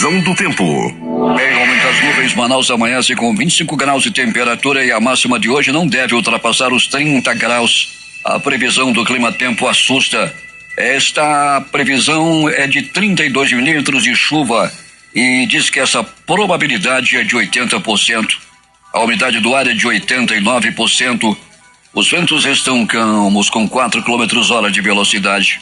Previsão do tempo. Bem, muitas nuvens, Manaus amanhece com 25 graus de temperatura e a máxima de hoje não deve ultrapassar os 30 graus. A previsão do clima-tempo assusta. Esta previsão é de 32 milímetros de chuva e diz que essa probabilidade é de 80%. A umidade do ar é de 89%. Os ventos estão calmos com 4 km/h de velocidade.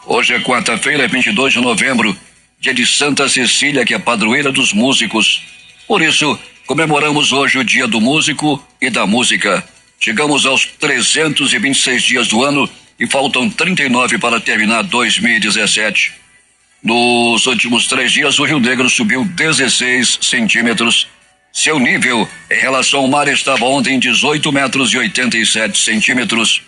Hoje é quarta-feira, 22 de novembro, dia de Santa Cecília, que é padroeira dos músicos. Por isso, comemoramos hoje o Dia do Músico e da Música. Chegamos aos 326 dias do ano e faltam 39 para terminar 2017. Nos últimos 3 dias, o Rio Negro subiu 16 centímetros. Seu nível em relação ao mar estava ontem em 18 metros e 87 centímetros.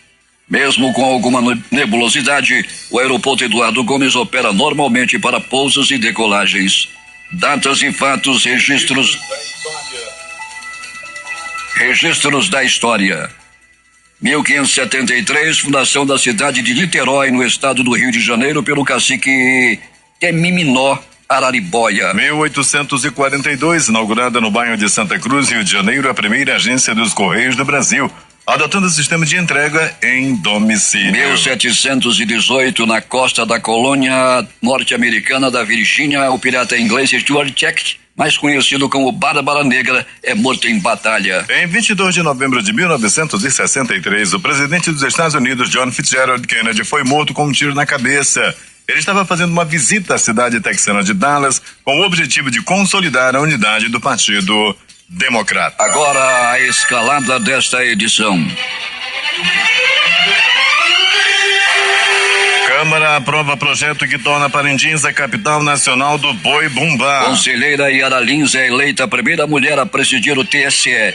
Mesmo com alguma nebulosidade, o aeroporto Eduardo Gomes opera normalmente para pousos e decolagens. Datas e fatos, registros da história. 1573, fundação da cidade de Niterói, no estado do Rio de Janeiro, pelo cacique Temiminó Araribóia. 1842, inaugurada no bairro de Santa Cruz, Rio de Janeiro, a primeira agência dos Correios do Brasil, adotando o sistema de entrega em domicílio. 1718, na costa da colônia norte-americana da Virgínia, o pirata inglês Stuart Jack, mais conhecido como Bárbara Negra, é morto em batalha. Em 22 de novembro de 1963, o presidente dos Estados Unidos, John Fitzgerald Kennedy, foi morto com um tiro na cabeça. Ele estava fazendo uma visita à cidade texana de Dallas com o objetivo de consolidar a unidade do Partido Democrata. Agora a escalada desta edição. Câmara aprova projeto que torna Parintins a capital nacional do boi bumbá. Conselheira Yara Lins é eleita a primeira mulher a presidir o TCE.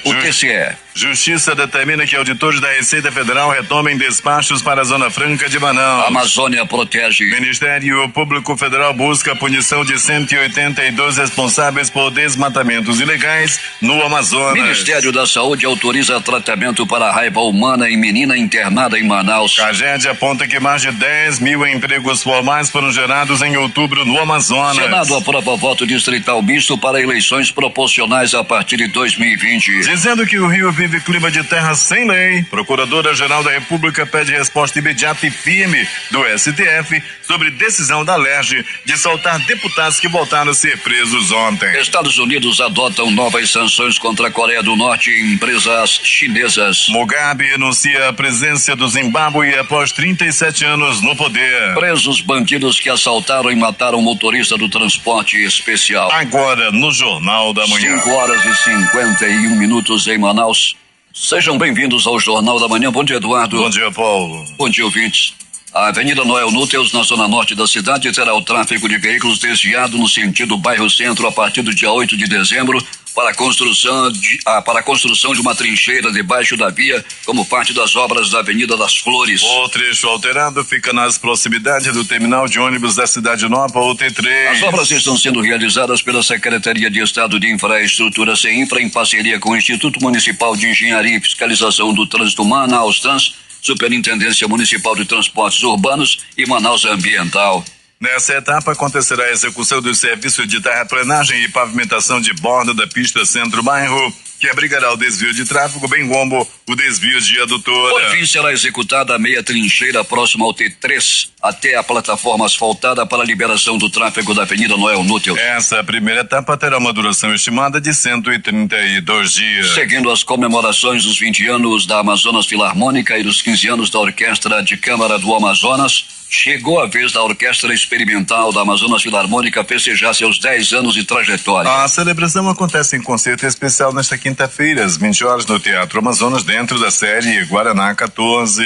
Justiça determina que auditores da Receita Federal retomem despachos para a Zona Franca de Manaus. Amazônia protege. Ministério Público Federal busca a punição de 182 responsáveis por desmatamentos ilegais no Amazonas. Ministério da Saúde autoriza tratamento para a raiva humana em menina internada em Manaus. Caged aponta que mais de 10 mil empregos formais foram gerados em outubro no Amazonas. Senado aprova voto distrital misto para eleições proporcionais a partir de 2020. Dizendo que o Rio vive clima de terra sem lei, Procuradora-Geral da República pede resposta imediata e firme do STF sobre decisão da LERJ de soltar deputados que voltaram a ser presos ontem. Estados Unidos adotam novas sanções contra a Coreia do Norte e empresas chinesas. Mugabe anuncia a presença do Zimbábue após 37 anos no poder. Presos bandidos que assaltaram e mataram o motorista do transporte especial. Agora no Jornal da Manhã. 5h51 em Manaus. Sejam bem-vindos ao Jornal da Manhã. Bom dia, Eduardo. Bom dia, Paulo. Bom dia, ouvintes. A Avenida Noel Núteus, na zona norte da cidade, terá o tráfego de veículos desviado no sentido bairro Centro a partir do dia 8 de dezembro para a construção de uma trincheira debaixo da via como parte das obras da Avenida das Flores. O trecho alterado fica nas proximidades do terminal de ônibus da Cidade Nova, o T3. As obras estão sendo realizadas pela Secretaria de Estado de Infraestrutura, CEINFRA, em parceria com o Instituto Municipal de Engenharia e Fiscalização do Trânsito, Manaus-Trans, Superintendência Municipal de Transportes Urbanos e Manaus Ambiental. Nessa etapa acontecerá a execução dos serviços de terraplenagem e pavimentação de borda da pista Centro-Bairro, que abrigará o desvio de tráfego, bem como o desvio de adutora. Por fim, será executada a meia trincheira próxima ao T3, até a plataforma asfaltada para a liberação do tráfego da Avenida Noel Núteus. Essa primeira etapa terá uma duração estimada de 132 dias. Seguindo as comemorações dos 20 anos da Amazonas Filarmônica e dos 15 anos da Orquestra de Câmara do Amazonas, chegou a vez da Orquestra Experimental da Amazonas Filarmônica festejar seus 10 anos de trajetória. A celebração acontece em concerto especial nesta quinta-feira, às 20 horas, no Teatro Amazonas, dentro da série Guaraná 14.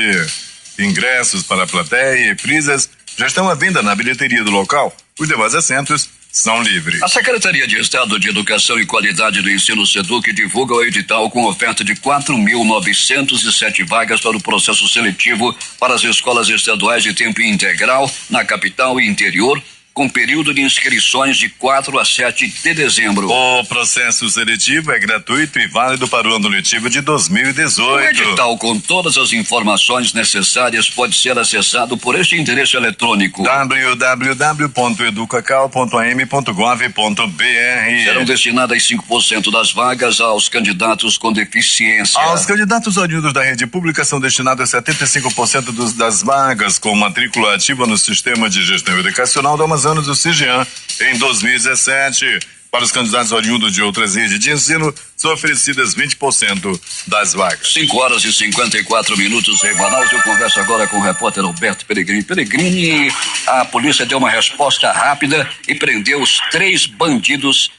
Ingressos para a plateia e frisas já estão à venda na bilheteria do local. Os demais assentos são livres. A Secretaria de Estado de Educação e Qualidade do Ensino, SEDUC, divulga o edital com oferta de 4.907 vagas para o processo seletivo para as escolas estaduais de tempo integral na capital e interior, com período de inscrições de 4 a 7 de dezembro. O processo seletivo é gratuito e válido para o ano letivo de 2018. O edital com todas as informações necessárias pode ser acessado por este endereço eletrônico: www.educacal.am.gov.br. Serão destinadas 5% das vagas aos candidatos com deficiência. Aos candidatos oriundos da rede pública são destinadas 75% das vagas com matrícula ativa no Sistema de Gestão Educacional do Amazonas do CIGEAM em 2017. Para os candidatos oriundos de outras redes de ensino, são oferecidas 20% das vagas. 5h54 em Manaus. Eu converso agora com o repórter Alberto Peregrini. Peregrini, a polícia deu uma resposta rápida e prendeu os 3 bandidos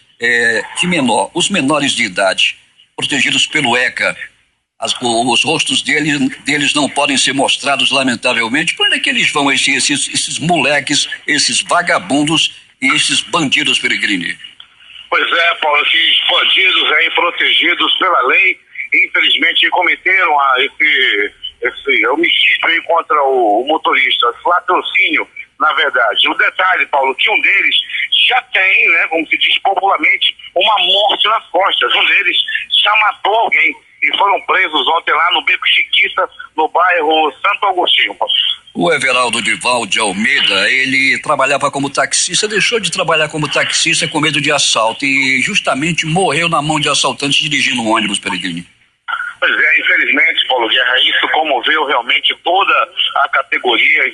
os menores de idade, protegidos pelo ECA. Os rostos deles não podem ser mostrados, lamentavelmente. Por onde é que eles vão, esses moleques, esses vagabundos e esses bandidos, Peregrini? Pois é, Paulo, esses bandidos aí protegidos pela lei, infelizmente cometeram esse homicídio aí contra o motorista, esse latrocínio, na verdade. O detalhe, Paulo, que um deles já tem, né, como se diz popularmente, uma morte nas costas. Um deles já matou alguém e foram presos ontem lá no Beco Chiquita, no bairro Santo Agostinho. O Everaldo Divaldo de Almeida, ele trabalhava como taxista, deixou de trabalhar como taxista com medo de assalto e justamente morreu na mão de assaltantes dirigindo um ônibus, Peregrini. Pois é, infelizmente, Paulo Guerra, isso comoveu realmente toda a categoria,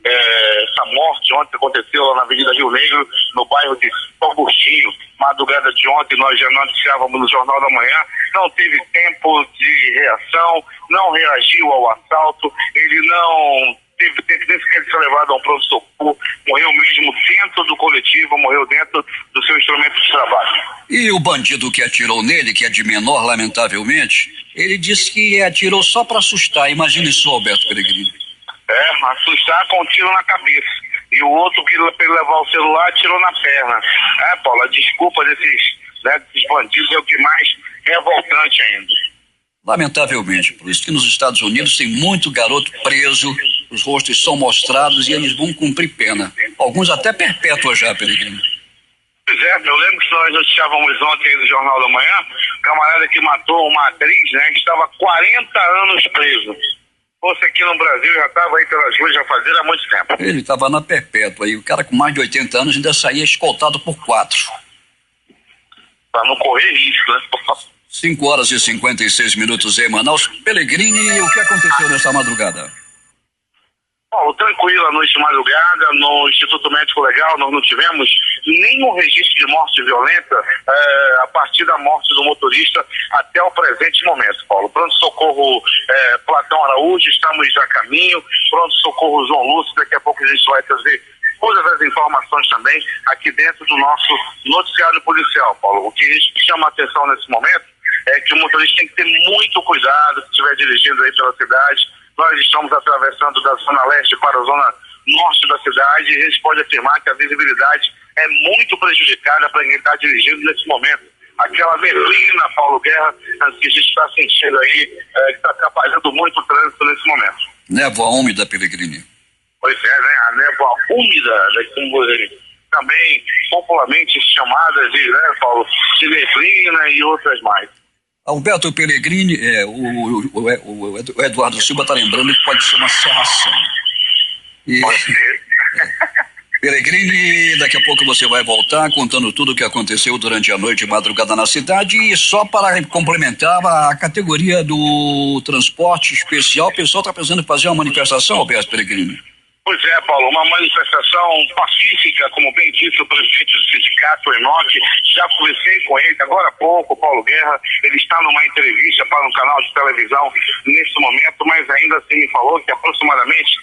essa morte ontem aconteceu lá na Avenida Rio Negro, no bairro de São Agostinho. Madrugada de ontem nós já noticiávamos no Jornal da Manhã, não teve tempo de reação, não reagiu ao assalto, ele não teve tempo nem sequer de ser levado a um pronto-socorro, morreu mesmo dentro do coletivo, morreu dentro do seu instrumento de trabalho. E o bandido que atirou nele, que é de menor, lamentavelmente, ele disse que atirou só para assustar. Imagine isso, Alberto Peregrini. Assustar com um tiro na cabeça. E o outro que para levar o celular atirou na perna. Paulo, a desculpa desses bandidos é o que mais revoltante ainda. Lamentavelmente, por isso que nos Estados Unidos tem muito garoto preso, os rostos são mostrados e eles vão cumprir pena. Alguns até perpétua já, Peregrini. Pois é, eu lembro que nós noticiávamos ontem no Jornal da Manhã, camarada que matou uma atriz, estava 40 anos preso. Fosse aqui no Brasil, já estava aí pelas ruas, já fazia há muito tempo. Ele estava na perpétua e o cara com mais de 80 anos ainda saía escoltado por 4. Para não correr risco, né? 5h56 em Manaus. Peregrini, o que aconteceu nesta madrugada? Tranquila noite de madrugada, no Instituto Médico Legal nós não tivemos nenhum registro de morte violenta a partir da morte do motorista até o presente momento, Paulo. Pronto-socorro Platão Araújo, estamos a caminho, pronto-socorro João Lúcio, daqui a pouco a gente vai trazer todas as informações também aqui dentro do nosso noticiário policial, Paulo. O que a gente chama a atenção nesse momento é que o motorista tem que ter muito cuidado se estiver dirigindo aí pela cidade. Nós estamos atravessando da zona leste para a zona norte da cidade e a gente pode afirmar que a visibilidade é muito prejudicada para quem está dirigindo nesse momento. Aquela neblina, Paulo Guerra, que a gente está sentindo aí, que está atrapalhando muito o trânsito nesse momento. Névoa úmida, Peregrini. Pois é, né? A névoa úmida, também popularmente chamada de, Paulo, de neblina e outras mais. Alberto Peregrini, o Eduardo Silva está lembrando que pode ser uma serração. Pode ser. Peregrini, daqui a pouco você vai voltar contando tudo o que aconteceu durante a noite e madrugada na cidade. E só para complementar a categoria do transporte especial, o pessoal está pensando em fazer uma manifestação, Alberto Peregrini? Pois é, Paulo, uma manifestação pacífica, como bem disse o presidente do sindicato, o Enoque. Já conversei com ele agora há pouco, Paulo Guerra. Ele está numa entrevista para um canal de televisão nesse momento, mas ainda assim me falou que aproximadamente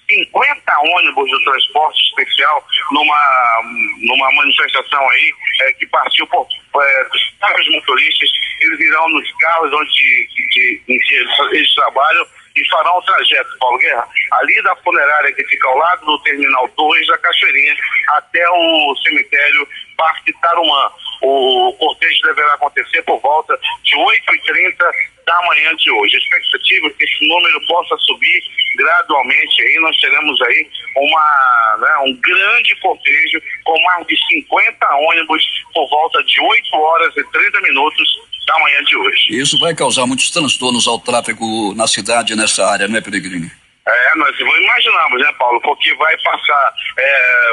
50 ônibus do transporte especial numa manifestação aí que partiu por vários motoristas. Eles irão nos carros onde eles trabalham e farão o trajeto, Paulo Guerra, ali da funerária que fica ao lado do Terminal 2 da Cachoeirinha até o cemitério Parque Tarumã. O cortejo deverá acontecer por volta de 8h30 da manhã de hoje. A expectativa é que esse número possa subir gradualmente. Aí nós teremos aí um grande cortejo com mais de 50 ônibus por volta de 8h30 da manhã de hoje. Isso vai causar muitos transtornos ao tráfego na cidade, nessa área, não é, Pellegrini? Nós imaginamos, né, Paulo, porque vai passar,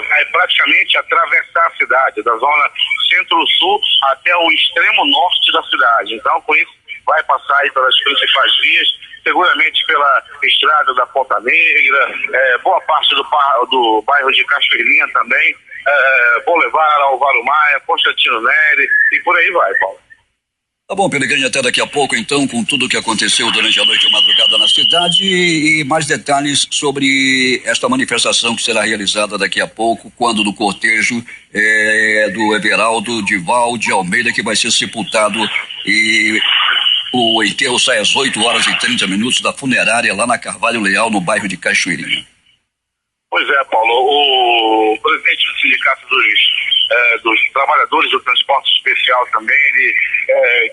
vai praticamente atravessar a cidade, da zona centro-sul até o extremo norte da cidade. Então, com isso, vai passar aí pelas principais vias, seguramente pela estrada da Ponta Negra, boa parte do bairro de Cachoeirinha também, Boulevard Álvaro Maia, Constantino Neri, e por aí vai, Paulo. Tá bom, Pellegrini, até daqui a pouco, então, com tudo o que aconteceu durante a noite e madrugada na cidade e mais detalhes sobre esta manifestação que será realizada daqui a pouco, quando do cortejo do Everaldo Dival de Almeida, que vai ser sepultado, e o enterro sai às 8h30 da funerária lá na Carvalho Leal, no bairro de Cachoeirinha. Pois é, Paulo, o presidente do Sindicato dos Trabalhadores do Transporte Especial também, ele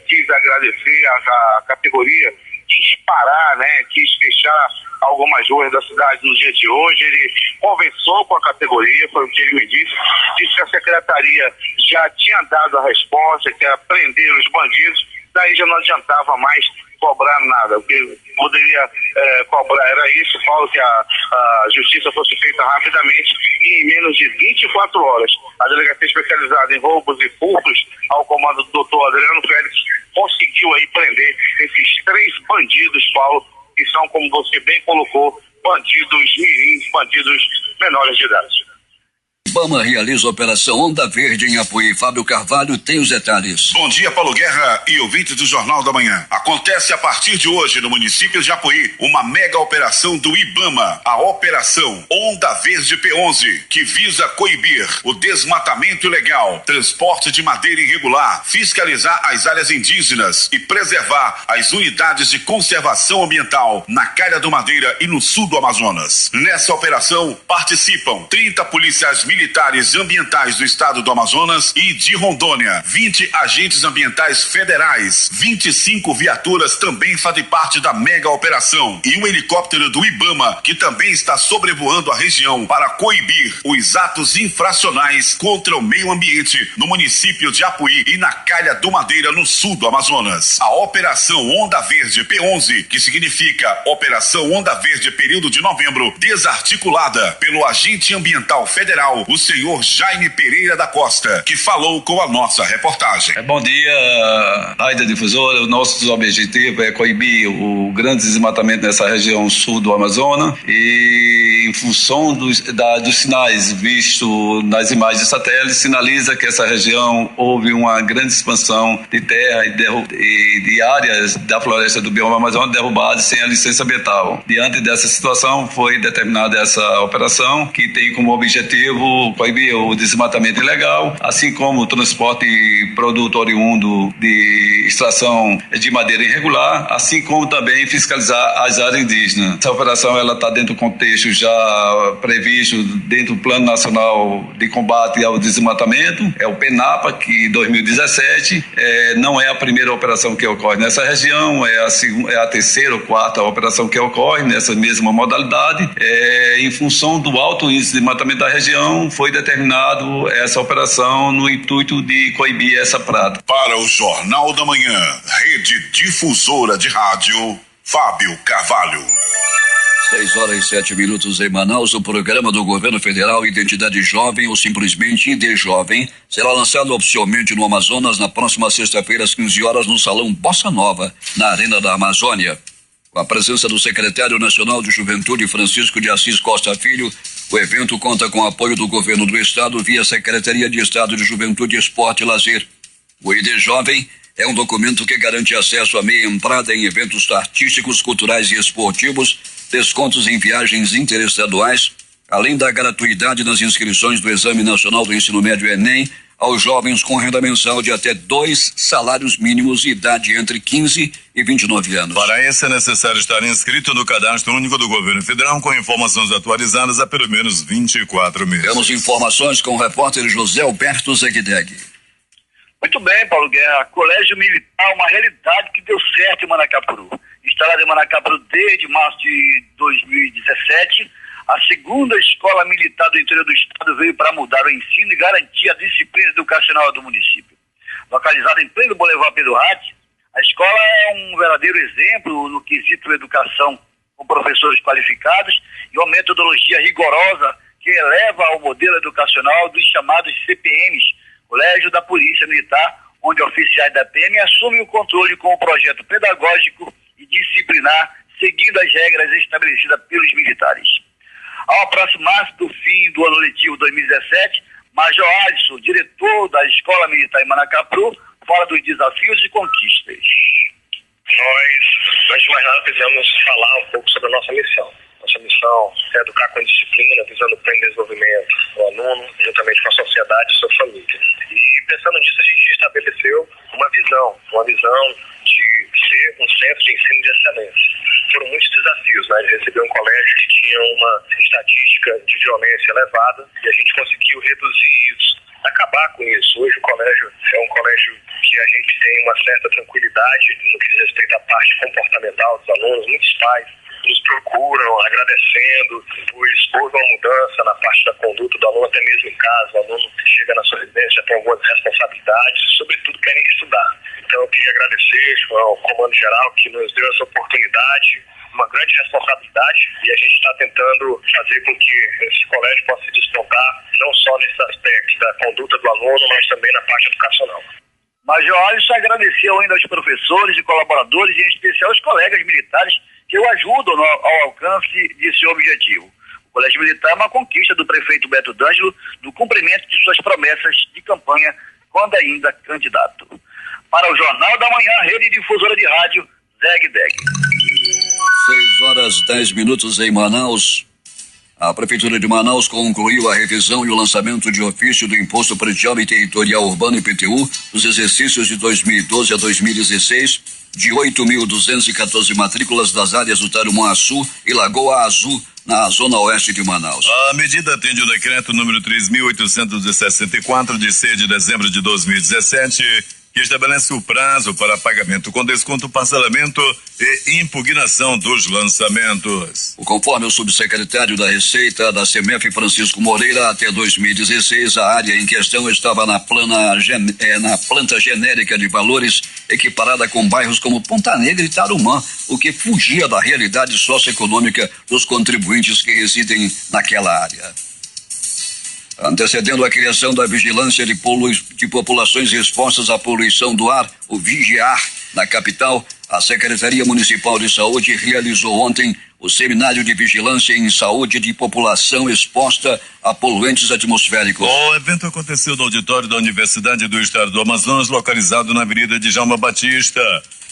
quis agradecer a categoria, quis parar, né, quis fechar algumas ruas da cidade no dia de hoje. Ele conversou com a categoria, foi o que ele me disse que a secretaria já tinha dado a resposta, que era prender os bandidos, daí já não adiantava mais cobrar nada, o que poderia cobrar era isso, Paulo, que a justiça fosse feita rapidamente e em menos de 24 horas. A delegacia especializada em roubos e furtos, ao comando do doutor Adriano Félix, conseguiu aí prender esses 3 bandidos, Paulo, que são, como você bem colocou, bandidos mirins, bandidos menores de idade. IBAMA realiza a Operação Onda Verde em Apuí. Fábio Carvalho tem os detalhes. Bom dia, Paulo Guerra e ouvintes do Jornal da Manhã. Acontece a partir de hoje no município de Apuí uma mega operação do IBAMA, a Operação Onda Verde P11, que visa coibir o desmatamento ilegal, transporte de madeira irregular, fiscalizar as áreas indígenas e preservar as unidades de conservação ambiental na Calha do Madeira e no sul do Amazonas. Nessa operação participam 30 policiais militares ambientais do estado do Amazonas e de Rondônia, 20 agentes ambientais federais, 25 viaturas também fazem parte da mega operação e um helicóptero do IBAMA que também está sobrevoando a região para coibir os atos infracionais contra o meio ambiente no município de Apuí e na Calha do Madeira, no sul do Amazonas. A Operação Onda Verde P11, que significa Operação Onda Verde período de novembro, desarticulada pelo agente ambiental federal, o senhor Jaime Pereira da Costa, que falou com a nossa reportagem. Bom dia, Rádio Difusora. O nosso objetivo é coibir o grande desmatamento nessa região sul do Amazonas e, em função dos sinais vistos nas imagens de satélite, sinaliza que essa região houve uma grande expansão de terra e de áreas da floresta do bioma amazônico derrubadas sem a licença ambiental. Diante dessa situação, foi determinada essa operação, que tem como objetivo coibir o desmatamento ilegal, assim como o transporte de produto oriundo de extração de madeira irregular, assim como também fiscalizar as áreas indígenas. Essa operação está dentro do contexto já previsto dentro do Plano Nacional de Combate ao Desmatamento, é o PENAPA, que em 2017 não é a primeira operação que ocorre nessa região, é a terceira ou quarta operação que ocorre nessa mesma modalidade. Em função do alto índice de desmatamento da região, foi determinado essa operação no intuito de coibir essa prática. Para o Jornal da Manhã, Rede Difusora de Rádio, Fábio Carvalho. 6h07 em Manaus. O programa do governo federal Identidade Jovem, ou simplesmente ID Jovem, será lançado oficialmente no Amazonas na próxima sexta-feira às 15 horas no Salão Bossa Nova, na Arena da Amazônia. Com a presença do secretário nacional de Juventude, Francisco de Assis Costa Filho, o evento conta com o apoio do governo do estado via Secretaria de Estado de Juventude, Esporte e Lazer. O ID Jovem é um documento que garante acesso à meia entrada em eventos artísticos, culturais e esportivos, descontos em viagens interestaduais, além da gratuidade nas inscrições do Exame Nacional do Ensino Médio Enem, aos jovens com renda mensal de até 2 salários mínimos e idade entre 15 e 29 anos. Para isso é necessário estar inscrito no Cadastro Único do Governo Federal com informações atualizadas há pelo menos 24 meses. Temos informações com o repórter José Alberto Zegdeg. Muito bem, Paulo Guerra. Colégio Militar, uma realidade que deu certo em Manacapuru. Instalado em Manacapuru desde março de 2017, a segunda escola militar do interior do estado veio para mudar o ensino e garantir a disciplina educacional do município. Localizada em pleno Boulevard Pedro Ratti, a escola é um verdadeiro exemplo no quesito educação, com professores qualificados e uma metodologia rigorosa que eleva ao modelo educacional dos chamados CPMs, Colégio da Polícia Militar, onde oficiais da PM assumem o controle com o projeto pedagógico e disciplinar, seguindo as regras estabelecidas pelos militares. Ao aproximar-se do fim do ano letivo 2017, Major Alisson, diretor da Escola Militar em Manacapuru, fala dos desafios e conquistas. Nós, antes de mais nada, precisamos falar um pouco sobre a nossa missão. Nossa missão é educar com disciplina, visando o pleno desenvolvimento do aluno, juntamente com a sociedade e sua família. E pensando nisso, a gente estabeleceu uma visão de ser um centro de ensino de excelência. Foram muitos desafios, né? De receber um colégio que tinha uma estatística de violência elevada e a gente conseguiu reduzir isso, acabar com isso. Hoje o colégio é um colégio que a gente tem uma certa tranquilidade no que diz respeito à parte comportamental dos alunos. Muitos pais nos procuram agradecendo, pois houve uma mudança na parte da conduta do aluno, até mesmo em casa. O aluno chega na sua residência, tem algumas responsabilidades, sobretudo querem estudar. Então eu queria agradecer ao Comando Geral que nos deu essa oportunidade, uma grande responsabilidade, e a gente está tentando fazer com que esse colégio possa se despontar não só nesse aspecto da conduta do aluno, mas também na parte educacional. Major Alisson agradeceu ainda aos professores e colaboradores, e em especial aos colegas militares que o ajudam ao alcance de seu objetivo. O Colégio Militar é uma conquista do prefeito Beto D'Angelo no cumprimento de suas promessas de campanha quando ainda candidato. Para o Jornal da Manhã, Rede Difusora de Rádio, Zeg Deg. 6h10 em Manaus. A Prefeitura de Manaus concluiu a revisão e o lançamento de ofício do Imposto Predial e Territorial Urbano IPTU dos exercícios de 2012 a 2016, de 8.214 matrículas das áreas do Tarumã-Açu e Lagoa Azul, na zona oeste de Manaus. A medida atende o decreto número 3.864, de 6 de dezembro de 2017, que estabelece o prazo para pagamento com desconto, parcelamento e impugnação dos lançamentos. Conforme o subsecretário da Receita da CEMEF, Francisco Moreira, até 2016 a área em questão estava na planta genérica de valores equiparada com bairros como Ponta Negra e Tarumã, o que fugia da realidade socioeconômica dos contribuintes que residem naquela área. Antecedendo a criação da Vigilância de Populações Expostas à Poluição do Ar, o VIGIAR, na capital, a Secretaria Municipal de Saúde realizou ontem o Seminário de Vigilância em Saúde de População Exposta a Poluentes Atmosféricos. O evento aconteceu no auditório da Universidade do Estado do Amazonas, localizado na Avenida Djalma Batista.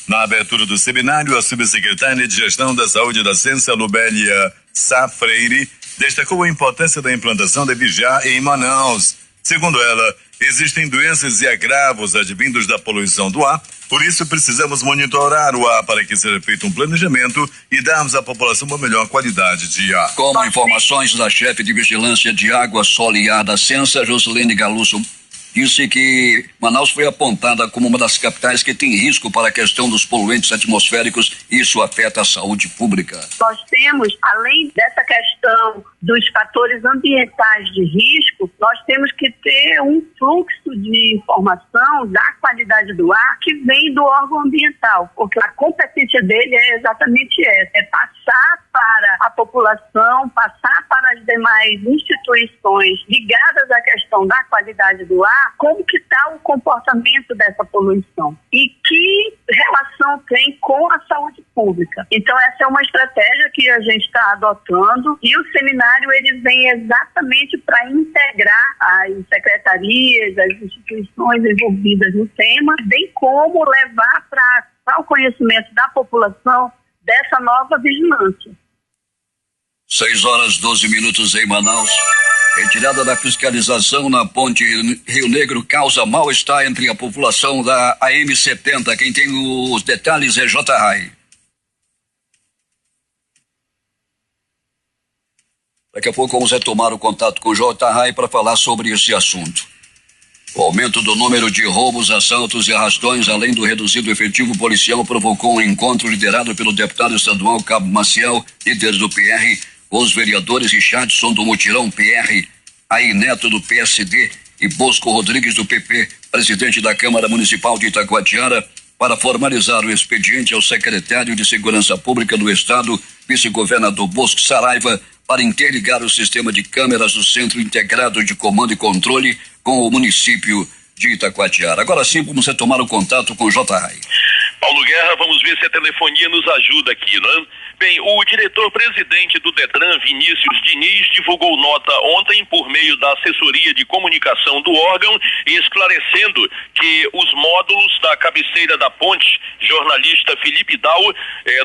Na abertura do seminário, a subsecretária de Gestão da Saúde e da Ciência, Lubélia Sá Freire, destacou a importância da implantação da VIGIAR em Manaus. Segundo ela, existem doenças e agravos advindos da poluição do ar, por isso precisamos monitorar o ar para que seja feito um planejamento e darmos à população uma melhor qualidade de ar. Como informações da chefe de Vigilância de Água, Solo e Ar da Ciência, Josilene Galusso, disse que Manaus foi apontada como uma das capitais que tem risco para a questão dos poluentes atmosféricos e isso afeta a saúde pública. Nós temos, além dessa questão dos fatores ambientais de risco, nós temos que ter um fluxo de informação da qualidade do ar que vem do órgão ambiental, porque a competência dele é exatamente essa, é passar para a população, passar para as demais instituições ligadas à questão da qualidade do ar, como que está o comportamento dessa poluição e que relação tem com a saúde pública. Então essa é uma estratégia que a gente está adotando e o seminário ele vem exatamente para integrar as secretarias, as instituições envolvidas no tema, bem como levar para o conhecimento da população dessa nova vigilância. 6h12 em Manaus. Retirada da fiscalização na ponte Rio Negro causa mal-estar entre a população da AM70. Quem tem os detalhes é J. Rai. Daqui a pouco vamos retomar o contato com o J. Rai para falar sobre esse assunto. O aumento do número de roubos, assaltos e arrastões, além do reduzido efetivo policial, provocou um encontro liderado pelo deputado estadual Cabo Maciel, líder do PR, com os vereadores Richardson do Mutirão PR, Aí Neto do PSD e Bosco Rodrigues do PP, presidente da Câmara Municipal de Itacoatiara, para formalizar o expediente ao secretário de Segurança Pública do Estado, vice-governador Bosco Saraiva, para interligar o sistema de câmeras do Centro Integrado de Comando e Controle com o município de Itacoatiara. Agora sim, vamos retomar o contato com o J-Rai. Paulo Guerra, vamos ver se a telefonia nos ajuda aqui, não é? Bem, o diretor-presidente do Detran, Vinícius Diniz, divulgou nota ontem por meio da assessoria de comunicação do órgão, esclarecendo que os módulos da cabeceira da ponte, jornalista Felipe Dal,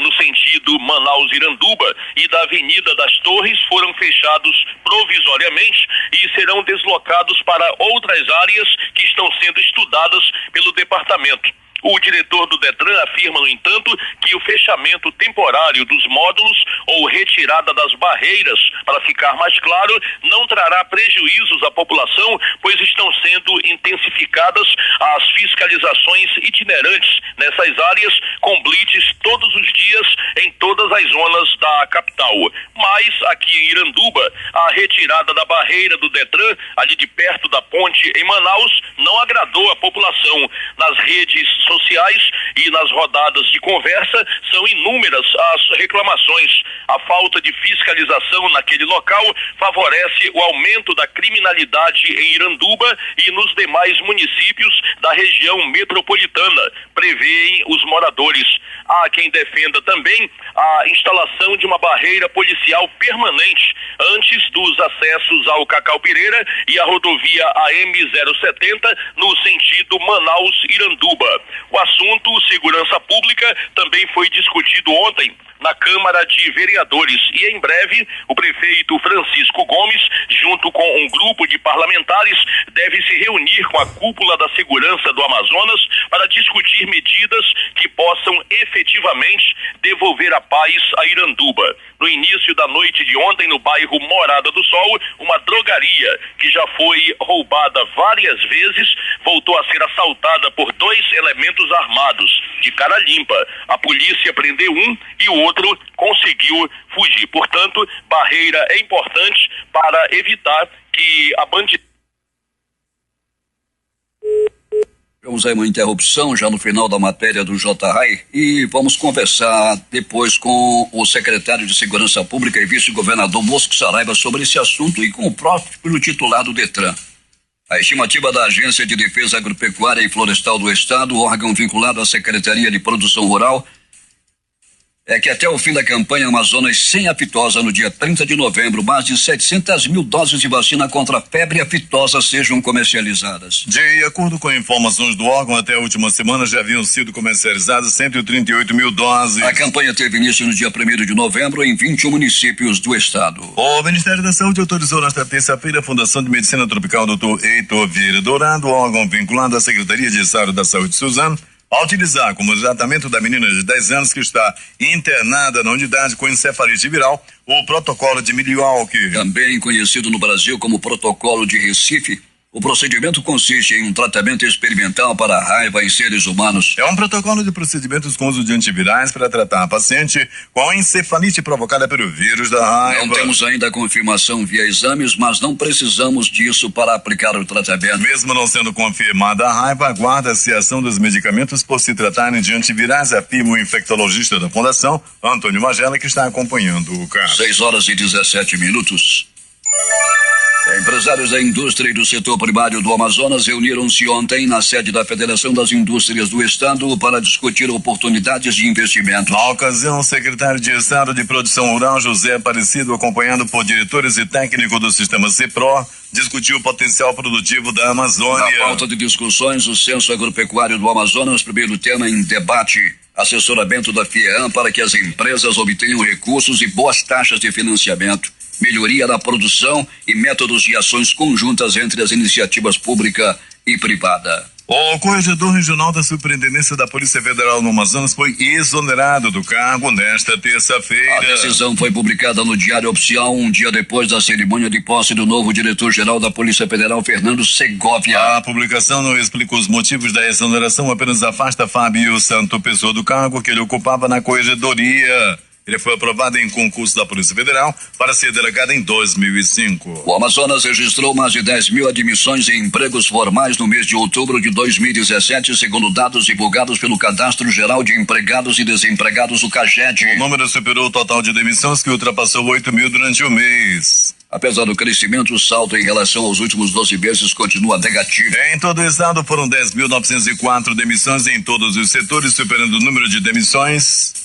no sentido Manaus-Iranduba, e da Avenida das Torres foram fechados provisoriamente e serão deslocados para outras áreas que estão sendo estudadas pelo departamento. O diretor do Detran afirma, no entanto, que o fechamento temporário dos módulos ou retirada das barreiras, para ficar mais claro, não trará prejuízos à população, pois estão sendo intensificadas as fiscalizações itinerantes nessas áreas, com blitz todos os dias em todas as zonas da capital. Mas, aqui em Iranduba, a retirada da barreira do Detran, ali de perto da ponte em Manaus, não agradou a população. Nas redes sociais e nas rodadas de conversa são inúmeras as reclamações. A falta de fiscalização naquele local favorece o aumento da criminalidade em Iranduba e nos demais municípios da região metropolitana, prevêem os moradores. Há quem defenda também a instalação de uma barreira policial permanente antes dos acessos ao Cacau Pireira e a rodovia AM070 no sentido Manaus-Iranduba. O assunto segurança pública também foi discutido ontem na Câmara de Vereadores e em breve o prefeito Francisco Gomes, junto com um grupo de parlamentares, deve se reunir com a cúpula da segurança do Amazonas para discutir medidas que possam efetivamente devolver a paz a Iranduba. No início da noite de ontem, no bairro Morada do Sol, uma drogaria que já foi roubada várias vezes voltou a ser assaltada por 2 elementos armados de cara limpa. A polícia prendeu um e o outro conseguiu fugir. Portanto, barreira é importante para evitar que a bandidagem... Vamos aí uma interrupção já no final da matéria do J-Rai e vamos conversar depois com o secretário de Segurança Pública e vice-governador Bosco Saraiva sobre esse assunto e com o próprio titular do Detran. A estimativa da Agência de Defesa Agropecuária e Florestal do Estado, órgão vinculado à Secretaria de Produção Rural, é que até o fim da campanha Amazonas sem aftosa, no dia 30 de novembro, mais de 700 mil doses de vacina contra a febre aftosa sejam comercializadas. De acordo com informações do órgão, até a última semana já haviam sido comercializadas 138 mil doses. A campanha teve início no dia 1º de novembro em 21 municípios do estado. O Ministério da Saúde autorizou nesta terça-feira a Fundação de Medicina Tropical Dr. Heitor Vieira Dourado, órgão vinculado à Secretaria de Estado da Saúde Suzano, a utilizar como tratamento da menina de 10 anos que está internada na unidade com encefalite viral o protocolo de Milwaukee. Também conhecido no Brasil como protocolo de Recife, o procedimento consiste em um tratamento experimental para a raiva em seres humanos. É um protocolo de procedimentos com uso de antivirais para tratar a paciente com a encefalite provocada pelo vírus da raiva. Não temos ainda a confirmação via exames, mas não precisamos disso para aplicar o tratamento. Mesmo não sendo confirmada a raiva, aguarda-se a ação dos medicamentos por se tratarem de antivirais, afirma o infectologista da Fundação, Antônio Magela, que está acompanhando o caso. 6h17. Empresários da indústria e do setor primário do Amazonas reuniram-se ontem na sede da Federação das Indústrias do Estado para discutir oportunidades de investimento. Na ocasião, o secretário de Estado de Produção Rural, José Aparecido, acompanhado por diretores e técnicos do sistema CEPRO, discutiu o potencial produtivo da Amazônia. Na pauta de discussões, o Censo Agropecuário do Amazonas, primeiro tema em debate, assessoramento da FIEAM para que as empresas obtenham recursos e boas taxas de financiamento, melhoria da produção e métodos de ações conjuntas entre as iniciativas pública e privada. O corregedor regional da Superintendência da Polícia Federal no Amazonas foi exonerado do cargo nesta terça-feira. A decisão foi publicada no Diário Oficial um dia depois da cerimônia de posse do novo diretor-geral da Polícia Federal, Fernando Segovia. A publicação não explica os motivos da exoneração, apenas afasta Fábio Santo Pessoa do cargo que ele ocupava na corregedoria. Ele foi aprovado em concurso da Polícia Federal para ser delegado em 2005. O Amazonas registrou mais de 10 mil admissões em empregos formais no mês de outubro de 2017, segundo dados divulgados pelo Cadastro Geral de Empregados e Desempregados, o CAGED. O número superou o total de demissões, que ultrapassou 8 mil durante o mês. Apesar do crescimento, o saldo em relação aos últimos 12 meses continua negativo. Em todo o estado foram 10.904 demissões em todos os setores, superando o número de demissões.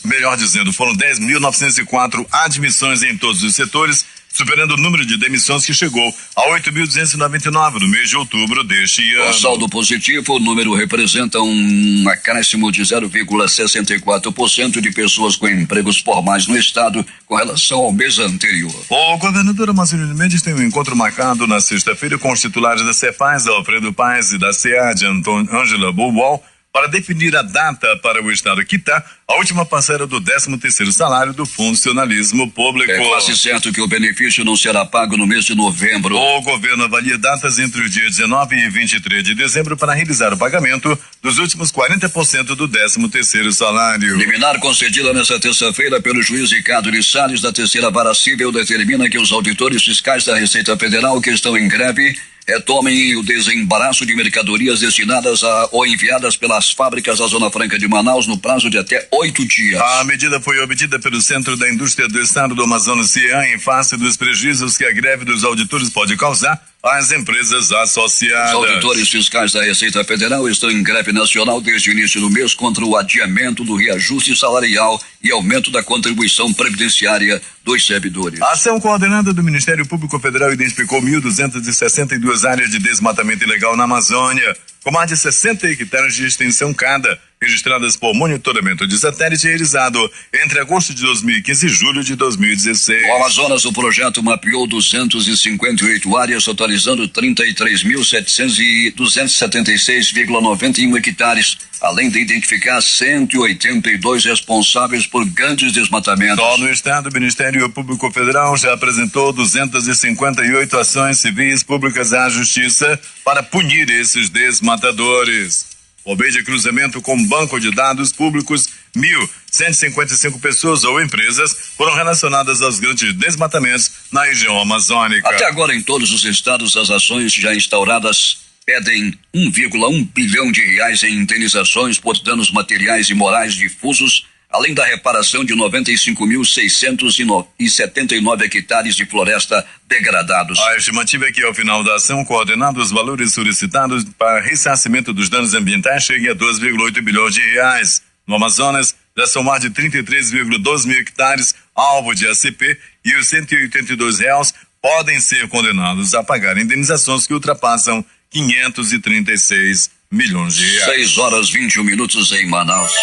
Melhor dizendo, foram 10.904 admissões em todos os setores, superando o número de demissões que chegou a 8.299 no mês de outubro deste ano. Com saldo positivo, o número representa um acréscimo de 0,64% de pessoas com empregos formais no estado com relação ao mês anterior. O governador Amazônio Mendes tem um encontro marcado na sexta-feira com os titulares da Cefaz, Alfredo Paes, e da SEAD, Ângela Bobol, para definir a data para o Estado quitar a última parcela do 13º salário do funcionalismo público. É quase certo que o benefício não será pago no mês de novembro. O governo avalia datas entre os dias 19 e 23 de dezembro para realizar o pagamento dos últimos 40% do 13º salário. Liminar concedida nesta terça-feira pelo juiz Ricardo de Salles da terceira vara civil determina que os auditores fiscais da Receita Federal que estão em greve retomem o desembaraço de mercadorias destinadas ou enviadas pelas fábricas da Zona Franca de Manaus no prazo de até 8 dias. A medida foi obtida pelo Centro da Indústria do Estado do Amazonas, CIAN, em face dos prejuízos que a greve dos auditores pode causar às empresas associadas. Os auditores fiscais da Receita Federal estão em greve nacional desde o início do mês contra o adiamento do reajuste salarial e aumento da contribuição previdenciária dos servidores. A ação coordenada do Ministério Público Federal identificou 1.262 áreas de desmatamento ilegal na Amazônia, com mais de 60 hectares de extensão cada, registradas por monitoramento de satélite realizado entre agosto de 2015 e julho de 2016. No Amazonas, o projeto mapeou 258 áreas, totalizando 33.276,91 hectares, além de identificar 182 responsáveis por grandes desmatamentos. Só no estado, o Ministério Público Federal já apresentou 258 ações civis públicas à Justiça para punir esses desmatadores. Por meio de cruzamento com banco de dados públicos, 1.155 pessoas ou empresas foram relacionadas aos grandes desmatamentos na região amazônica. Até agora, em todos os estados, as ações já instauradas pedem 1,1 bilhão de reais em indenizações por danos materiais e morais difusos, além da reparação de 95.679 hectares de floresta degradados. A estimativa é que, ao final da ação coordenada, os valores solicitados para ressarcimento dos danos ambientais cheguem a 2,8 bilhões de reais. No Amazonas, já são mais de 33,12 mil hectares alvo de ACP e os 182 réus podem ser condenados a pagar indenizações que ultrapassam 536 milhões de reais. 6h21 em Manaus.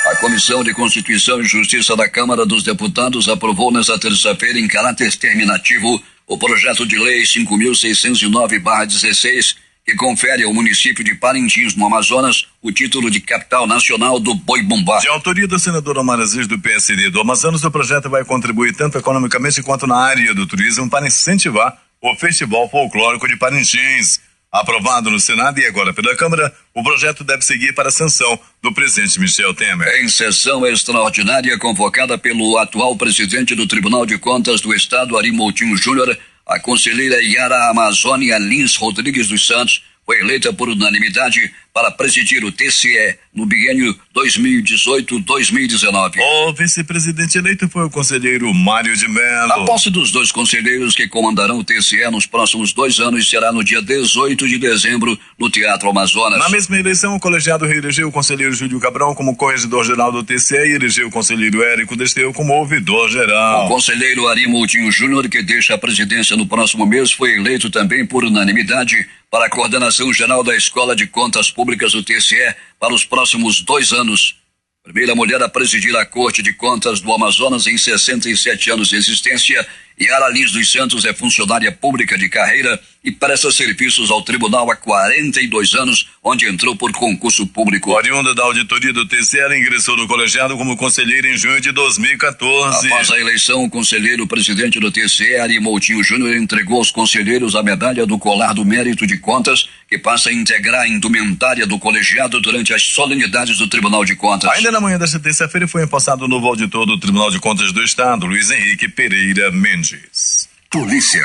A Comissão de Constituição e Justiça da Câmara dos Deputados aprovou nesta terça-feira, em caráter terminativo, o projeto de lei 5.609/16, que confere ao município de Parintins, no Amazonas, o título de capital nacional do boi-bumbá. De autoria do senador Omar Aziz, do PSD do Amazonas, o projeto vai contribuir tanto economicamente quanto na área do turismo para incentivar o Festival Folclórico de Parintins. Aprovado no Senado e agora pela Câmara, o projeto deve seguir para a sanção do presidente Michel Temer. Em sessão extraordinária convocada pelo atual presidente do Tribunal de Contas do Estado, Ari Moutinho Júnior, a conselheira Yara Amazônia Lins Rodrigues dos Santos foi eleita por unanimidade para presidir o TCE no biênio 2018-2019. O vice-presidente eleito foi o conselheiro Mário de Mello. A posse dos dois conselheiros que comandarão o TCE nos próximos 2 anos será no dia 18 de dezembro, no Teatro Amazonas. Na mesma eleição, o colegiado reelegeu o conselheiro Júlio Cabral como corregedor-geral do TCE e elegeu o conselheiro Érico Desteu como ouvidor-geral. O conselheiro Ari Moutinho Júnior, que deixa a presidência no próximo mês, foi eleito também por unanimidade para a coordenação geral da Escola de Contas Públicas do TCE para os próximos 2 anos. Primeira mulher a presidir a Corte de Contas do Amazonas em 67 anos de existência Yara Liz dos Santos é funcionária pública de carreira e presta serviços ao tribunal há 42 anos, onde entrou por concurso público. Oriunda da auditoria do TCE, ela ingressou no colegiado como conselheira em junho de 2014. Após a eleição, o conselheiro presidente do TCE, Ari Moutinho Júnior, entregou aos conselheiros a medalha do Colar do Mérito de Contas, que passa a integrar a indumentária do colegiado durante as solenidades do Tribunal de Contas. Ainda na manhã desta terça-feira foi empossado o novo auditor do Tribunal de Contas do Estado, Luiz Henrique Pereira Mendes. Polícia.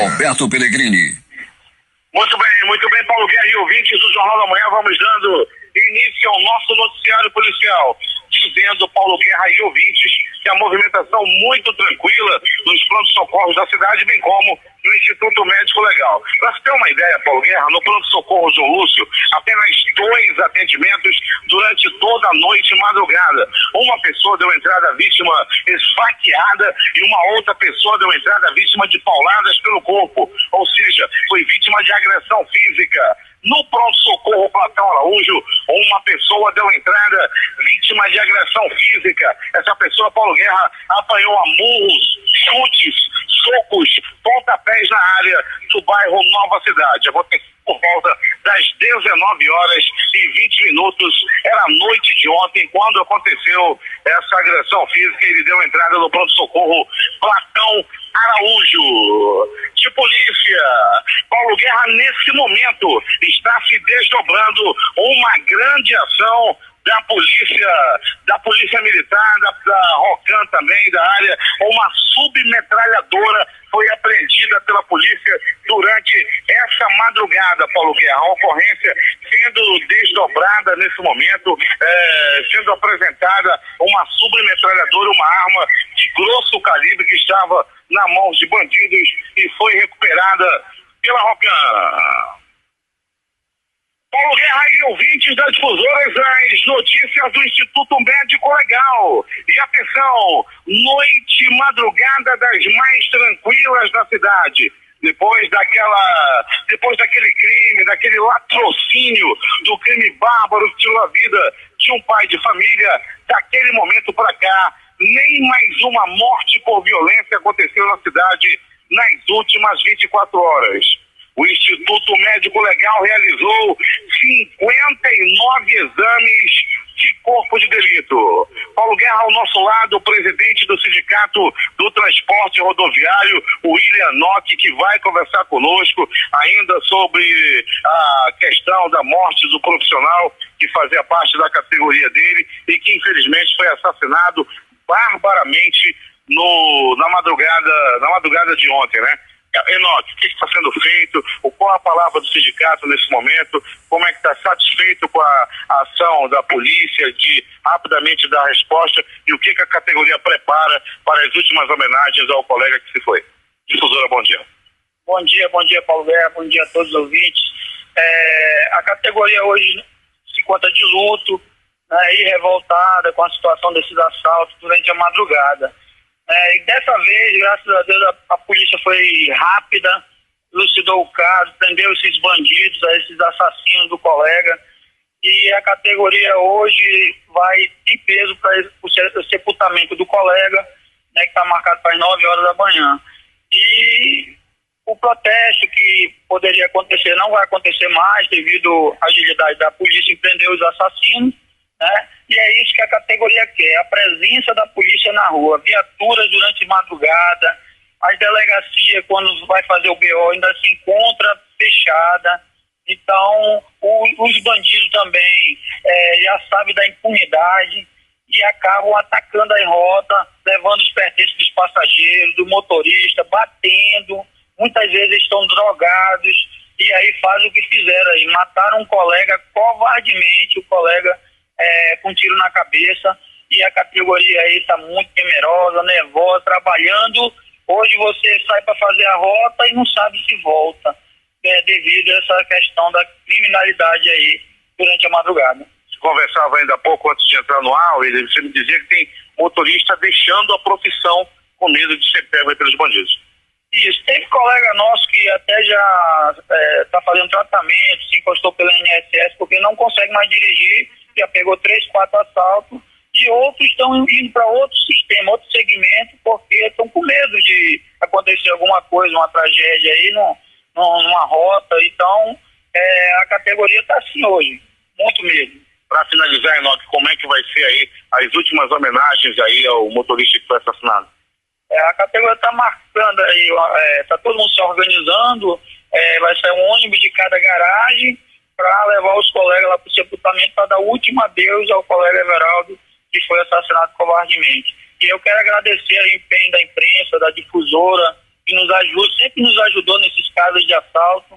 Alberto Pellegrini. Muito bem, Paulo Guerra e ouvintes do Jornal da Manhã, vamos dando início ao nosso noticiário policial, dizendo, Paulo Guerra e ouvintes, que a movimentação muito tranquila nos pronto-socorros da cidade, bem como no Instituto Médico Legal. Para você ter uma ideia, Paulo Guerra, no pronto-socorro João Lúcio, apenas 2 atendimentos durante toda a noite e madrugada. Uma pessoa deu entrada à vítima esfaqueada e uma outra pessoa deu entrada à vítima de pauladas pelo corpo, ou seja, foi vítima de agressão física. No pronto-socorro Platão Araújo, uma pessoa deu entrada vítima de agressão física. Essa pessoa, Paulo Guerra, apanhou a murros, chutes, socos, pontapés na área do bairro Nova Cidade. Aconteceu por volta das 19h20. Era a noite de ontem quando aconteceu essa agressão física. Ele deu entrada no pronto-socorro Platão Araújo. De polícia, Paulo Guerra, nesse momento, está se desdobrando uma grande ação da polícia militar, da ROCAN também, da área. Uma submetralhadora foi apreendida pela polícia durante essa madrugada, Paulo Guerra. A ocorrência sendo desdobrada nesse momento, sendo apresentada uma submetralhadora, uma arma de grosso calibre que estava na mão de bandidos e foi recuperada pela ROCAN. Paulo Guerra e ouvintes das difusoras, as notícias do Instituto Médico Legal. E atenção, noite e madrugada das mais tranquilas da cidade. Depois daquele crime, daquele latrocínio, do crime bárbaro que tirou a vida de um pai de família, daquele momento para cá, nem mais uma morte por violência aconteceu na cidade nas últimas 24 horas. O Instituto Médico Legal realizou 59 exames de corpo de delito. Paulo Guerra, ao nosso lado, o presidente do Sindicato do Transporte Rodoviário, o William Nock, que vai conversar conosco ainda sobre a questão da morte do profissional que fazia parte da categoria dele e que infelizmente foi assassinado barbaramente na madrugada de ontem, né? Enoque, o que está sendo feito? Qual a palavra do sindicato nesse momento? Como é que está satisfeito com a ação da polícia de rapidamente dar resposta? E o que a categoria prepara para as últimas homenagens ao colega que se foi? Difusora, bom dia. Bom dia, Paulo Guerra, bom dia a todos os ouvintes. A categoria hoje se encontra de luto, né, e revoltada com a situação desses assaltos durante a madrugada. E dessa vez, graças a Deus, a polícia foi rápida, elucidou o caso, prendeu esses bandidos, esses assassinos do colega, e a categoria hoje vai em peso para o sepultamento do colega, né, que está marcado para as 9 horas da manhã. E o protesto que poderia acontecer não vai acontecer mais devido à agilidade da polícia em prender os assassinos, né? E é isso que a categoria quer, a presença da polícia na rua, viaturas durante madrugada, as delegacias quando vai fazer o BO ainda se encontra fechada, então os bandidos também já sabem da impunidade e acabam atacando a rota, levando os pertences dos passageiros, do motorista, batendo, muitas vezes estão drogados e aí fazem o que fizeram aí, mataram um colega covardemente, o colega com um tiro na cabeça, e a categoria aí está muito temerosa, nervosa, trabalhando. Hoje você sai para fazer a rota e não sabe se volta, devido a essa questão da criminalidade aí durante a madrugada. Você conversava ainda há pouco antes de entrar no ar, você me dizia que tem motorista deixando a profissão com medo de ser pego pelos bandidos. Isso, teve colega nosso que até já está fazendo tratamento, se encostou pela INSS porque não consegue mais dirigir, já pegou 3, 4 assaltos, e e outros estão indo para outro sistema, outro segmento, porque estão com medo de acontecer alguma coisa, uma tragédia aí numa rota. Então, a categoria está assim hoje, muito medo. Para finalizar, Enoque, como é que vai ser aí as últimas homenagens aí ao motorista que foi assassinado? A categoria está marcando aí, está todo mundo se organizando, vai sair um ônibus de cada garagem para levar os colegas lá para o sepultamento para dar o último adeus ao colega Everaldo, que foi assassinado covardemente. E eu quero agradecer o empenho da imprensa, da difusora, que nos ajuda, sempre nos ajudou nesses casos de assalto,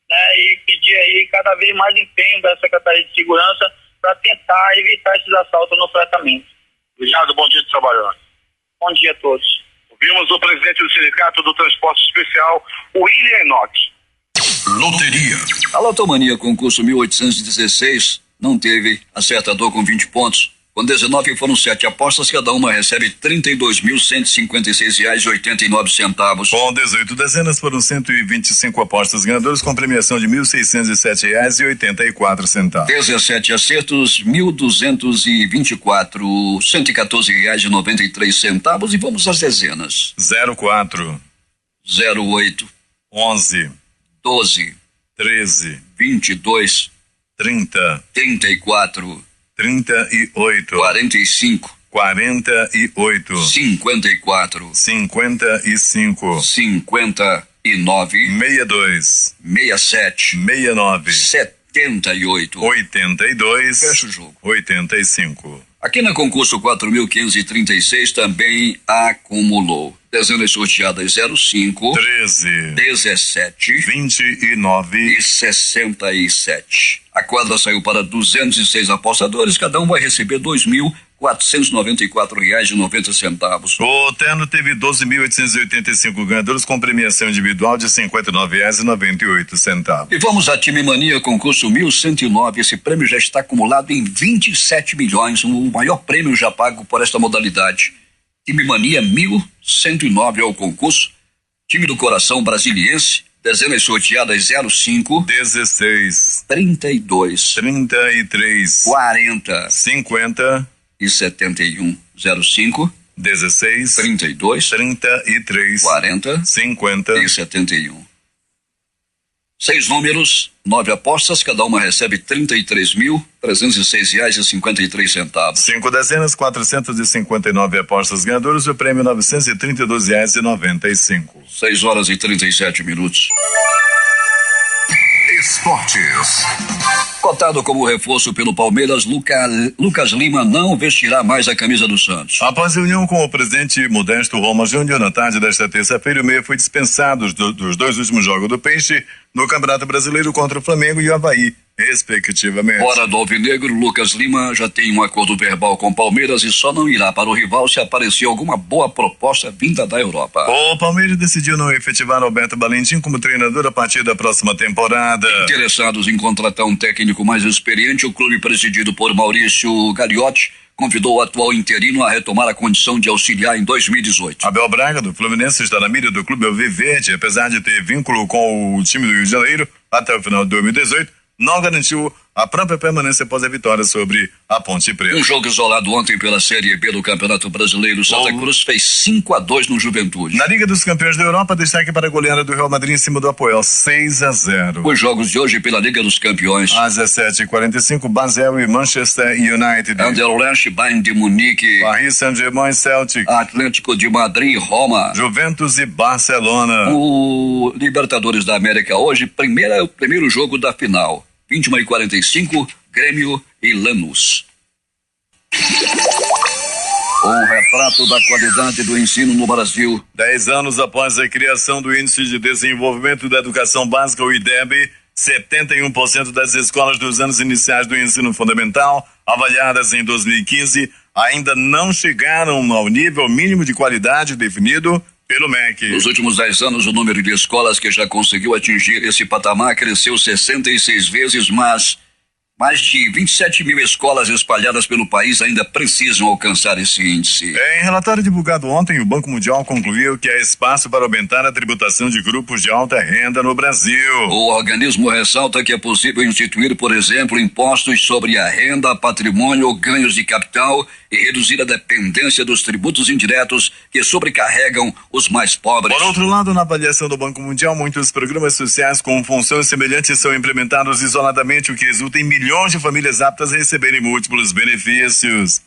né, e pedir aí cada vez mais empenho da Secretaria de Segurança para tentar evitar esses assaltos no fretamento. Obrigado, bom dia de trabalho. Bom dia a todos. Ouvimos o presidente do Sindicato do Transporte Especial, William Enoque. Loteria. A Lotomania concurso 1816 não teve acertador com 20 pontos. Com 19 foram 7 apostas, cada uma recebe R$32.156,89. Com 18 dezenas foram 125 apostas ganhadoras com premiação de R$1.607,84. 17 acertos, R$1.224, R$114,93. E vamos às dezenas. 04, 08, 11, 12, 13, 22, 30, 34, 38, 45, 48, 54, 55, 59, 62, 67, 69, 78. 82, Fecha o jogo. 85. Aqui na concurso 4.536 também acumulou dezenas sorteadas 05, 13, 17 29 e 67. A quadra saiu para 206 apostadores, cada um vai receber R$2.494,90. O terno teve 12.885 ganhadores com premiação individual de R$59,98. E vamos à Time Mania, concurso 1109. Esse prêmio já está acumulado em 27 milhões, o maior prêmio já pago por esta modalidade. Time Mania 1109 é o concurso. Time do coração brasiliense, dezenas sorteadas 05, 16, 32, 33, 40 50 e 71. 05, 16, 32, 33, 40 50 e 71. 6 números, 9 apostas, cada uma recebe R$33.306,53. 5 dezenas, 459 apostas ganhadoras, o prêmio R$932,95. 6 horas e 37 minutos. Esportes. Cotado como reforço pelo Palmeiras, Lucas Lima não vestirá mais a camisa do Santos. Após reunião com o presidente Modesto Roma Júnior na tarde desta terça-feira, o meia foi dispensado dos 2 últimos jogos do Peixe no Campeonato Brasileiro contra o Flamengo e o Avaí, respectivamente. Fora do Alvinegro, Lucas Lima já tem um acordo verbal com o Palmeiras e só não irá para o rival se aparecer alguma boa proposta vinda da Europa. O Palmeiras decidiu não efetivar Alberto Valentim como treinador a partir da próxima temporada. Interessados em contratar um técnico mais experiente, o clube presidido por Maurício Gagliotti convidou o atual interino a retomar a condição de auxiliar em 2018. Abel Braga, do Fluminense, está na mira do clube Alviverde, apesar de ter vínculo com o time do Rio de Janeiro até o final de 2018, não garantiu a própria permanência após a vitória sobre a Ponte Preta. Um jogo isolado ontem pela Série B do Campeonato Brasileiro, Santa Cruz fez 5-2 no Juventude. Na Liga dos Campeões da Europa, destaque para a goleada do Real Madrid em cima do Apoel, 6-0. Os jogos de hoje pela Liga dos Campeões. Às 17h45, Basel e Manchester United. Anderlecht, Bayern de Munique. Paris Saint-Germain e Celtic. Atlético de Madrid e Roma. Juventus e Barcelona. O Libertadores da América hoje, primeiro jogo da final. 21h45, Grêmio e Lanús. Um retrato da qualidade do ensino no Brasil. 10 anos após a criação do Índice de Desenvolvimento da Educação Básica, o IDEB, 71% das escolas dos anos iniciais do ensino fundamental, avaliadas em 2015, ainda não chegaram ao nível mínimo de qualidade definido pelo MEC. Nos últimos 10 anos, o número de escolas que já conseguiu atingir esse patamar cresceu 66 vezes, mas mais de 27 mil escolas espalhadas pelo país ainda precisam alcançar esse índice. Em relatório divulgado ontem, o Banco Mundial concluiu que há espaço para aumentar a tributação de grupos de alta renda no Brasil. O organismo ressalta que é possível instituir, por exemplo, impostos sobre a renda, patrimônio, ganhos de capital e reduzir a dependência dos tributos indiretos que sobrecarregam os mais pobres. Por outro lado, na avaliação do Banco Mundial, muitos programas sociais com funções semelhantes são implementados isoladamente, o que resulta em milhões de famílias aptas a receberem múltiplos benefícios.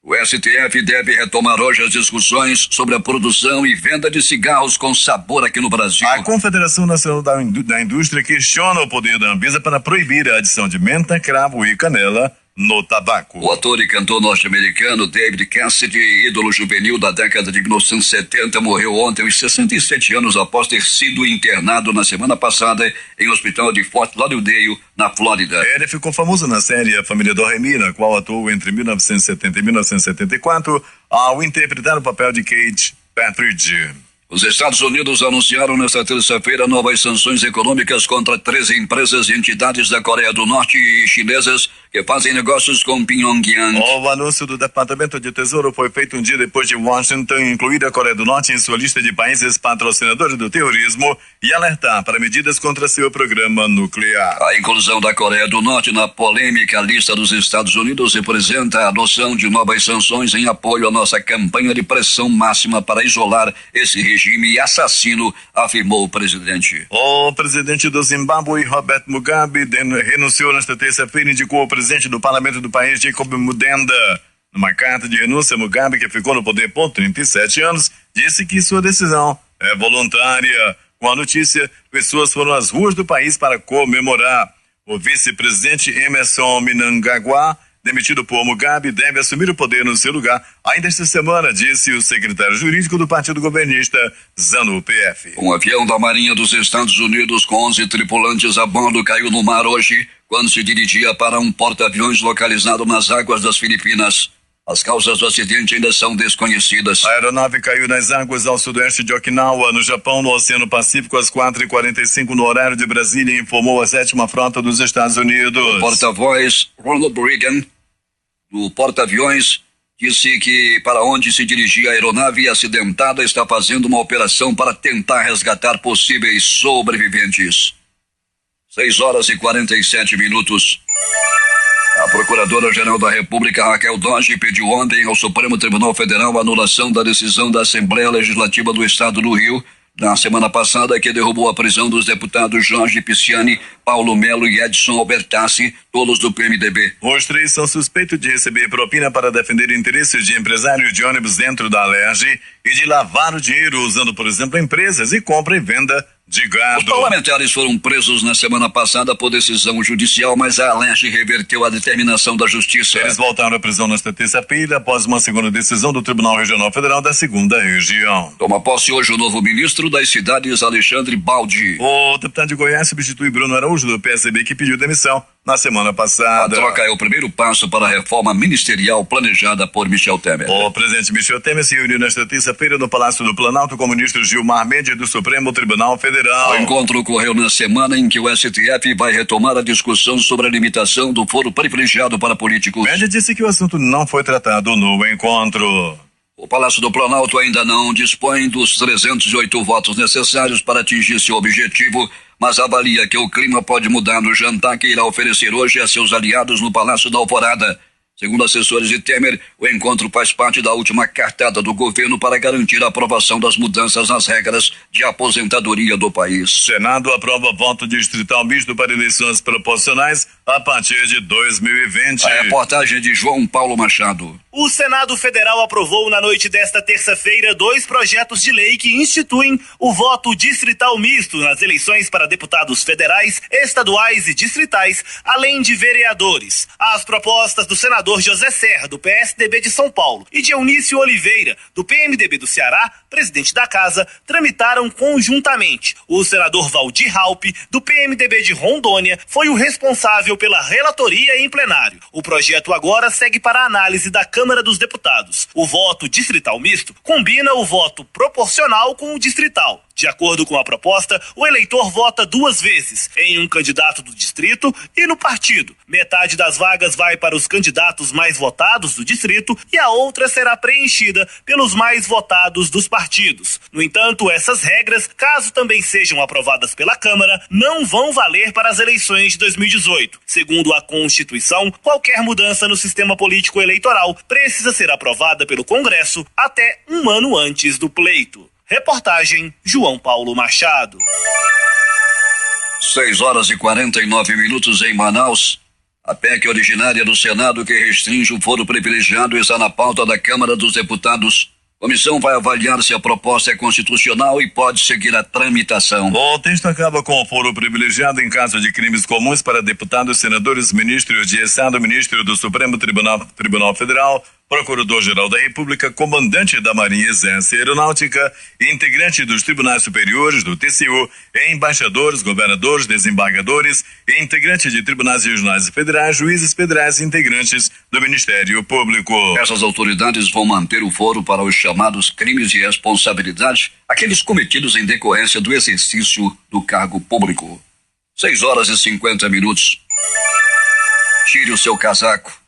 O STF deve retomar hoje as discussões sobre a produção e venda de cigarros com sabor aqui no Brasil. A Confederação Nacional da Indústria questiona o poder da Anvisa para proibir a adição de menta, cravo e canela no tabaco. O ator e cantor norte-americano David Cassidy, ídolo juvenil da década de 1970, morreu ontem aos 67 anos após ter sido internado na semana passada em um hospital de Fort Lauderdale, na Flórida. Ele ficou famoso na série A Família do Remy, na qual atuou entre 1970 e 1974, ao interpretar o papel de Kate Patridge. Os Estados Unidos anunciaram nesta terça-feira novas sanções econômicas contra 13 empresas e entidades da Coreia do Norte e chinesas que fazem negócios com Pyongyang. O anúncio do Departamento de Tesouro foi feito um dia depois de Washington incluir a Coreia do Norte em sua lista de países patrocinadores do terrorismo e alertar para medidas contra seu programa nuclear. A inclusão da Coreia do Norte na polêmica lista dos Estados Unidos representa a adoção de novas sanções em apoio à nossa campanha de pressão máxima para isolar esse regime assassino, afirmou o presidente. O presidente do Zimbábue, Robert Mugabe, renunciou nesta terça-feira e indicou o presidente do parlamento do país, Jacob Mudenda. Numa carta de renúncia, Mugabe, que ficou no poder por 37 anos, disse que sua decisão é voluntária. Com a notícia, pessoas foram às ruas do país para comemorar. O vice-presidente Emmerson Mnangagwa, demitido por Mugabe, deve assumir o poder no seu lugar ainda esta semana, disse o secretário jurídico do partido governista, ZANU-PF. Um avião da Marinha dos Estados Unidos com 11 tripulantes a bordo caiu no mar hoje, quando se dirigia para um porta-aviões localizado nas águas das Filipinas. As causas do acidente ainda são desconhecidas. A aeronave caiu nas águas ao sudoeste de Okinawa, no Japão, no Oceano Pacífico, às 4h45 no horário de Brasília, informou a 7ª Frota dos Estados Unidos. O porta-voz Ronald Reagan, do porta-aviões, disse que para onde se dirigia a aeronave acidentada está fazendo uma operação para tentar resgatar possíveis sobreviventes. 6h47. A Procuradora-Geral da República, Raquel Dodge, pediu ontem ao Supremo Tribunal Federal a anulação da decisão da Assembleia Legislativa do Estado do Rio, na semana passada, que derrubou a prisão dos deputados Jorge Pisciani, Paulo Melo e Edson Albertassi, todos do PMDB. Os três são suspeitos de receber propina para defender interesses de empresários de ônibus dentro da Alerj e de lavar o dinheiro usando, por exemplo, empresas e compra e venda de gado. Os parlamentares foram presos na semana passada por decisão judicial, mas a Alerj reverteu a determinação da Justiça. Eles voltaram à prisão nesta terça-feira após uma segunda decisão do Tribunal Regional Federal da 2ª Região. Toma posse hoje o novo ministro das Cidades, Alexandre Baldi. O deputado de Goiás substitui Bruno Araújo, do PSB, que pediu demissão na semana passada. A troca é o primeiro passo para a reforma ministerial planejada por Michel Temer. O presidente Michel Temer se reuniu nesta terça-feira no Palácio do Planalto com o ministro Gilmar Mendes do Supremo Tribunal Federal. O encontro ocorreu na semana em que o STF vai retomar a discussão sobre a limitação do foro privilegiado para políticos. Mendes disse que o assunto não foi tratado no encontro. O Palácio do Planalto ainda não dispõe dos 308 votos necessários para atingir seu objetivo, mas avalia que o clima pode mudar no jantar que irá oferecer hoje a seus aliados no Palácio da Alvorada. Segundo assessores de Temer, o encontro faz parte da última cartada do governo para garantir a aprovação das mudanças nas regras de aposentadoria do país. Senado aprova voto distrital misto para eleições proporcionais a partir de 2020. A reportagem de João Paulo Machado. O Senado Federal aprovou na noite desta terça-feira 2 projetos de lei que instituem o voto distrital misto nas eleições para deputados federais, estaduais e distritais, além de vereadores. As propostas do senador José Serra, do PSDB de São Paulo, e de Eunício Oliveira, do PMDB do Ceará, presidente da Casa, tramitaram conjuntamente. O senador Valdir Raupp, do PMDB de Rondônia, foi o responsável pela relatoria em plenário. O projeto agora segue para a análise da Câmara dos Deputados. O voto distrital misto combina o voto proporcional com o distrital. De acordo com a proposta, o eleitor vota 2 vezes, em um candidato do distrito e no partido. Metade das vagas vai para os candidatos mais votados do distrito e a outra será preenchida pelos mais votados dos partidos. No entanto, essas regras, caso também sejam aprovadas pela Câmara, não vão valer para as eleições de 2018. Segundo a Constituição, qualquer mudança no sistema político eleitoral precisa ser aprovada pelo Congresso até 1 ano antes do pleito. Reportagem João Paulo Machado. 6h49 em Manaus. A PEC originária do Senado que restringe o foro privilegiado está na pauta da Câmara dos Deputados. A comissão vai avaliar se a proposta é constitucional e pode seguir a tramitação. O texto acaba com o foro privilegiado em caso de crimes comuns para deputados, senadores, ministros de Estado, ministro do Supremo Tribunal Federal, Procurador-Geral da República, comandante da Marinha, Exército e Aeronáutica, integrante dos tribunais superiores do TCU, embaixadores, governadores, desembargadores, integrante de tribunais regionais e federais, juízes federais e integrantes do Ministério Público. Essas autoridades vão manter o foro para os chamados crimes de responsabilidade, aqueles cometidos em decorrência do exercício do cargo público. 6h50. Tire o seu casaco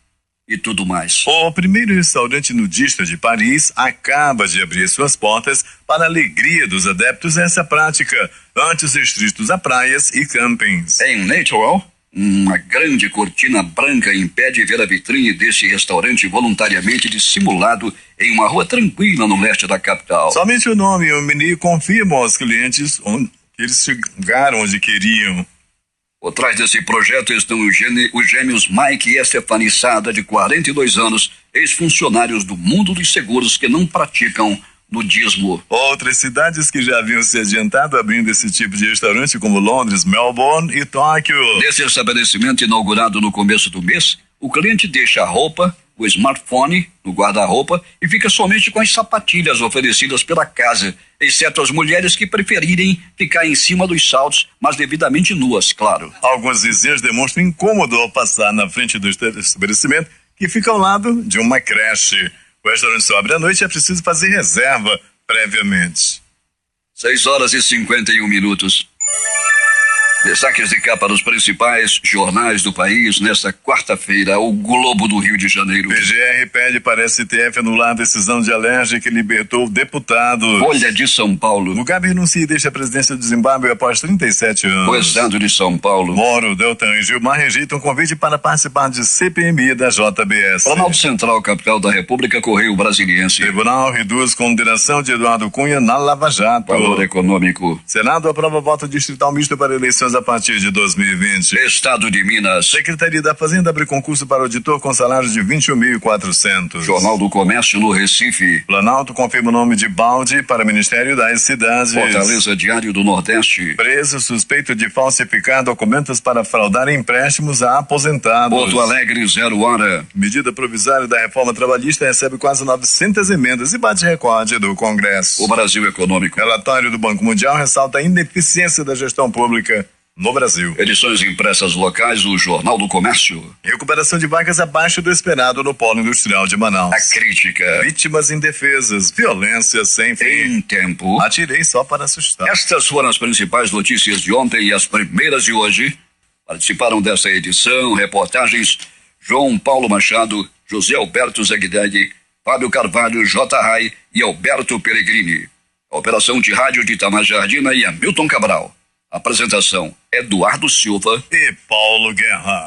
e tudo mais. O primeiro restaurante nudista de Paris acaba de abrir suas portas para a alegria dos adeptos a essa prática, antes restritos a praias e campings. Em Natural, uma grande cortina branca impede ver a vitrine deste restaurante voluntariamente dissimulado em uma rua tranquila no leste da capital. Somente o nome e o menu confirmam aos clientes que eles chegaram onde queriam. Por trás desse projeto estão os gêmeos Mike e Stephanie Sada, de 42 anos, ex-funcionários do mundo dos seguros que não praticam nudismo. Outras cidades que já haviam se adiantado abrindo esse tipo de restaurante, como Londres, Melbourne e Tóquio. Nesse estabelecimento inaugurado no começo do mês, o cliente deixa a roupa, o smartphone no guarda-roupa e fica somente com as sapatilhas oferecidas pela casa, exceto as mulheres que preferirem ficar em cima dos saltos, mas devidamente nuas, claro. Alguns vizinhos demonstram incômodo ao passar na frente do estabelecimento, que fica ao lado de uma creche. O restaurante só abre à noite e é preciso fazer reserva previamente. 6h51. Destaques de capa dos principais jornais do país nesta quarta-feira, o Globo do Rio de Janeiro. PGR pede para a STF anular a decisão de Alerj que libertou o deputado. Folha de São Paulo. Mugabe renuncia e deixa a presidência do Zimbábue após 37 anos. O Estado de São Paulo. Moro, Deltan e Gilmar rejeitam convite para participar de CPMI da JBS. Planalto Central, capital da República, Correio Brasiliense. Tribunal reduz condenação de Eduardo Cunha na Lava Jato. Valor econômico. Senado aprova voto distrital misto para eleições a partir de 2020. Estado de Minas. Secretaria da Fazenda abre concurso para auditor com salário de 21.400. Jornal do Comércio no Recife. Planalto confirma o nome de Baldi para Ministério das Cidades. Fortaleza, Diário do Nordeste. Preso suspeito de falsificar documentos para fraudar empréstimos a aposentados. Porto Alegre, 0 hora. Medida provisória da reforma trabalhista recebe quase 900 emendas e bate recorde do Congresso. O Brasil Econômico. Relatório do Banco Mundial ressalta a ineficiência da gestão pública no Brasil. Edições impressas locais, o Jornal do Comércio. Recuperação de vagas abaixo do esperado no polo industrial de Manaus. A crítica. Vítimas indefesas, violência sem fim. Em tempo. Atirei só para assustar. Estas foram as principais notícias de ontem e as primeiras de hoje. Participaram dessa edição reportagens João Paulo Machado, José Alberto Zegdeg, Fábio Carvalho, J. Rai e Alberto Pellegrini. A operação de rádio de Itamar Jardina e Hamilton Cabral. Apresentação: Eduardo Silva e Paulo Guerra.